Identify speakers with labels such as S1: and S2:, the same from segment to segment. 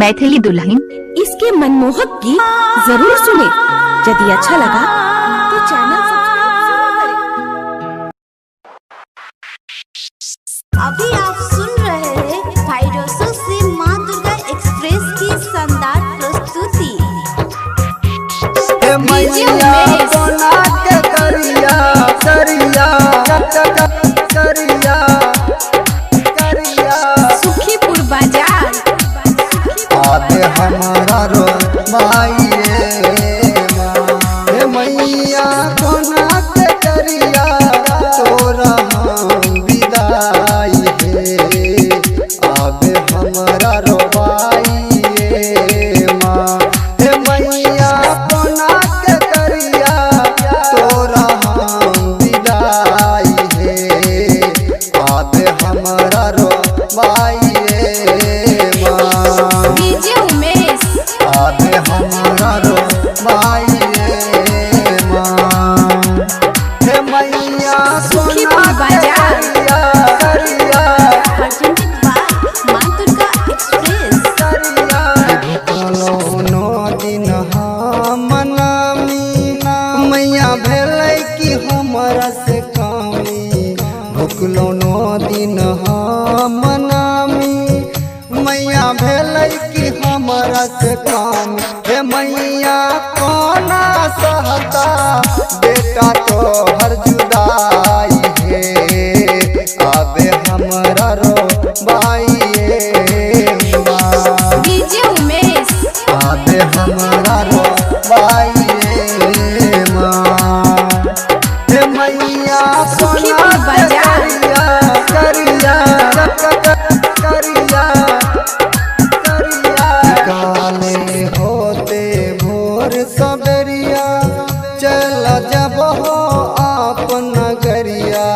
S1: मैथिली दुल्हन।
S2: इसके मनमोहक गीत जरूर सुने। यदि अच्छा लगा तो चैनल सब्सक्राइब जरूर करें।
S3: अभी आप सुन रहे हैं भाईरोसो से मां दुर्गा एक्सप्रेस की शानदार प्रस्तुति।
S4: मैया बना के करिया करिया करिया करिया
S2: सुखीपुर बाजार
S4: आबे हमारा रो भाई मैया बना के करिया तोरा हम विदाई है। आबे हमारा रो भाई माँ मैया बना के करिया तोरा हम विदाई है। आबे हमारा रो भाई
S2: डीजे उमेश
S4: आबे हमारा रो भाई मैया
S2: सुखीपुर बाजार
S4: करिया
S3: presented by मां दुर्गा एक्सप्रेस।
S4: नो दिन मनामी मैया भेलै कि हमरा से कमी भुखलो नो दिन मनामी मैया भेलै कि हमरा से कमी हे मैया कोना सहता बेटा तो हर जुदाई है। आबे हमरा रो भाई
S2: डीजे उमेश
S4: आबे हमारा रो भाई हे मैया
S2: सुखीपुर बाजार
S4: करिया करिया करिया काले होते भोर सबेरिया चल जब हो आपन नगरिया।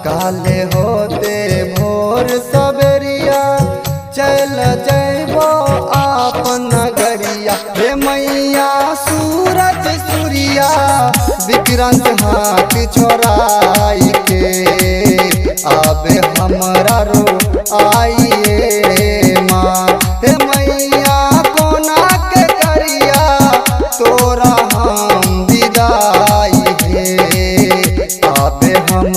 S4: काले होते भोर सबेरिया चल जैबो आपन नगरिया। हे मैया सूरज सूर्या विक्रांत हाथ छोड़ाई के आबे हमरा रो आइए माँ। हे मैया कोना के करिया तोरा हम विदाई है। आबे हम